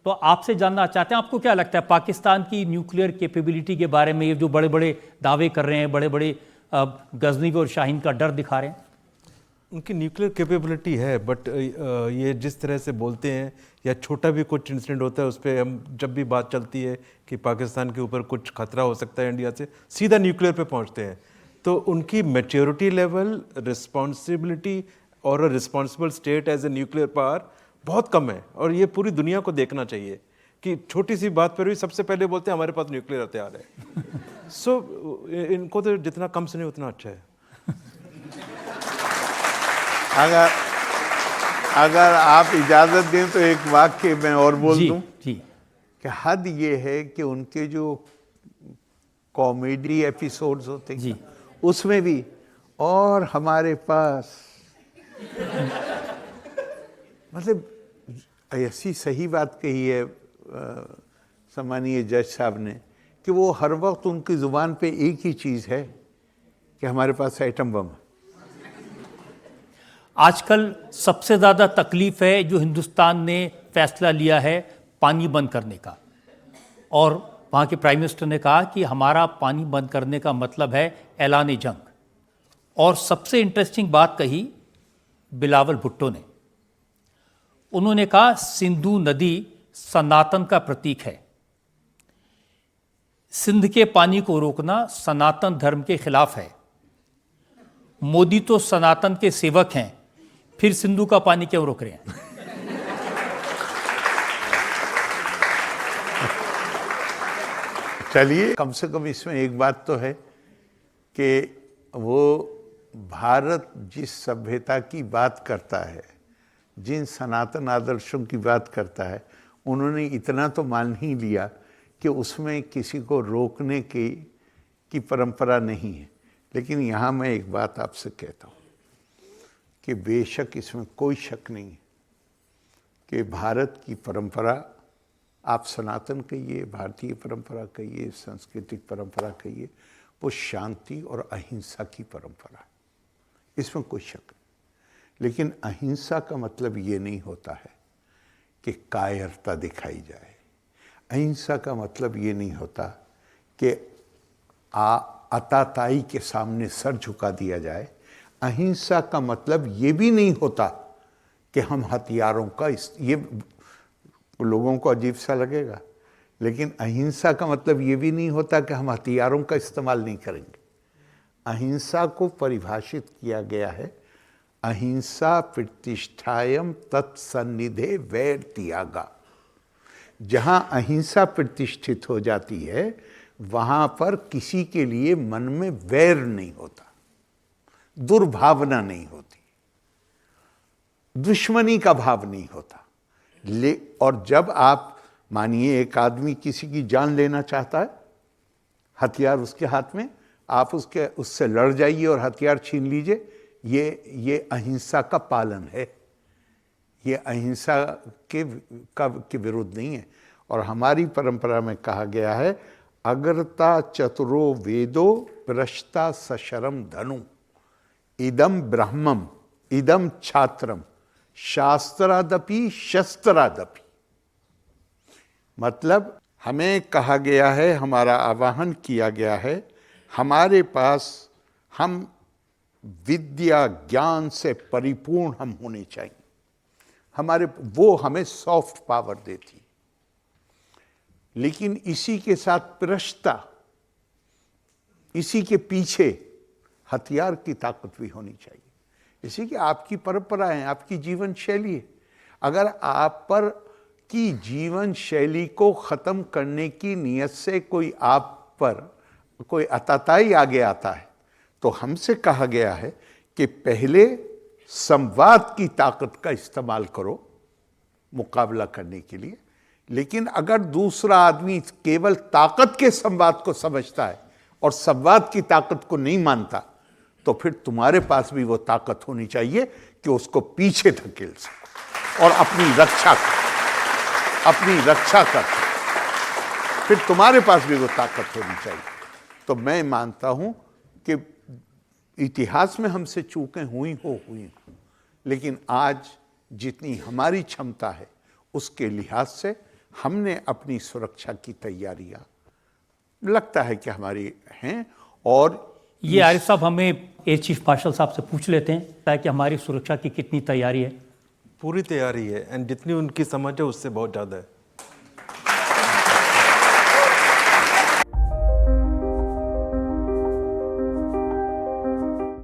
तो आपसे जानना चाहते हैं, आपको क्या लगता है पाकिस्तान की न्यूक्लियर कैपेबिलिटी के बारे में? ये जो बड़े बड़े दावे कर रहे हैं, बड़े बड़े गजनी और शाहीन का डर दिखा रहे हैं। उनकी न्यूक्लियर कैपेबिलिटी है, बट ये जिस तरह से बोलते हैं या छोटा भी कुछ इंसिडेंट होता है उस पर हम जब भी बात चलती है कि पाकिस्तान के ऊपर कुछ खतरा हो सकता है इंडिया से, सीधा न्यूक्लियर पे पहुंचते हैं। तो उनकी मैच्योरिटी लेवल, रिस्पॉन्सिबिलिटी और responsible state as a nuclear power बहुत कम है। और ये पूरी दुनिया को देखना चाहिए कि छोटी सी बात पर भी सबसे पहले बोलते हैं हमारे पास न्यूक्लियर हथियार है। सो इनको तो जितना कम सुने उतना अच्छा है। अगर आप इजाज़त दें तो एक वाक्य मैं और बोल दूं जी। कि हद ये है कि उनके जो कॉमेडी एपिसोड्स होते हैं उसमें भी और हमारे पास मतलब ऐसी सही बात कही है सम्मानीय जज साहब ने कि वो हर वक्त उनकी ज़ुबान पे एक ही चीज़ है कि हमारे पास एटम बम है। आजकल सबसे ज़्यादा तकलीफ है जो हिंदुस्तान ने फैसला लिया है पानी बंद करने का, और वहाँ के प्राइम मिनिस्टर ने कहा कि हमारा पानी बंद करने का मतलब है ऐलान जंग। और सबसे इंटरेस्टिंग बात कही बिलावल भुट्टो ने, उन्होंने कहा सिंधु नदी सनातन का प्रतीक है, सिंध के पानी को रोकना सनातन धर्म के खिलाफ है, मोदी तो सनातन के सेवक हैं, फिर सिंधु का पानी क्यों रोक रहे हैं? चलिए, कम से कम इसमें एक बात तो है कि वो भारत जिस सभ्यता की बात करता है, जिन सनातन आदर्शों की बात करता है, उन्होंने इतना तो मान ही लिया कि उसमें किसी को रोकने की परंपरा नहीं है। लेकिन यहाँ मैं एक बात आपसे कहता हूँ कि बेशक इसमें कोई शक नहीं है कि भारत की परंपरा, आप सनातन कहिए, भारतीय परंपरा कहिए, सांस्कृतिक परंपरा कहिए, वो शांति और अहिंसा की परंपरा है, इसमें कोई शक नहीं। लेकिन अहिंसा का मतलब ये नहीं होता है कि कायरता दिखाई जाए। अहिंसा का मतलब ये नहीं होता कि अताताई के सामने सर झुका दिया जाए। अहिंसा का मतलब ये भी नहीं होता कि हम हथियारों का ये लोगों को अजीब सा लगेगा, लेकिन अहिंसा का मतलब ये भी नहीं होता कि हम हथियारों का इस्तेमाल नहीं करेंगे। अहिंसा को परिभाषित किया गया है, अहिंसा प्रतिष्ठायम तत्सन्निधे वैर त्यागा। जहाँ अहिंसा प्रतिष्ठित हो जाती है वहाँ पर किसी के लिए मन में वैर नहीं होता, दुर्भावना नहीं होती, दुश्मनी का भाव नहीं होता। और जब आप मानिए एक आदमी किसी की जान लेना चाहता है, हथियार उसके हाथ में, आप उससे लड़ जाइए और हथियार छीन लीजिए, ये अहिंसा का पालन है, ये अहिंसा के विरुद्ध नहीं है। और हमारी परंपरा में कहा गया है अग्रता चतुरो वेदो प्रश्ता सशरम धनु इदम ब्रह्मम इदम छात्रम शास्त्रादपि शस्त्रादपि। मतलब हमें कहा गया है, हमारा आह्वान किया गया है, हमारे पास हम विद्या ज्ञान से परिपूर्ण हम होने चाहिए। वो हमें सॉफ्ट पावर देती, लेकिन इसी के साथ प्रश्ता, इसी के पीछे हथियार की ताकत भी होनी चाहिए। इसी की आपकी परंपरा है, आपकी जीवन शैली है। अगर आप पर की जीवन शैली को ख़त्म करने की नीयत से कोई आप पर कोई अताताई आगे आता है, तो हमसे कहा गया है कि पहले संवाद की ताकत का इस्तेमाल करो मुकाबला करने के लिए। लेकिन अगर दूसरा आदमी केवल ताकत के संवाद को समझता है और संवाद की ताकत को नहीं मानता, तो फिर तुम्हारे पास भी वो ताकत होनी चाहिए कि उसको पीछे धकेल सको और अपनी रक्षा कर। फिर तुम्हारे पास भी वो ताकत होनी चाहिए। तो मैं मानता हूं कि इतिहास में हमसे चूकें हुई हो, लेकिन आज जितनी हमारी क्षमता है उसके लिहाज से हमने अपनी सुरक्षा की तैयारियां लगता है कि हमारी हैं। और ये आरिफ साहब हमें एयर चीफ मार्शल साहब से पूछ लेते हैं ताकि हमारी सुरक्षा की कितनी तैयारी है। पूरी तैयारी है, एंड जितनी उनकी समझ है उससे बहुत ज़्यादा है।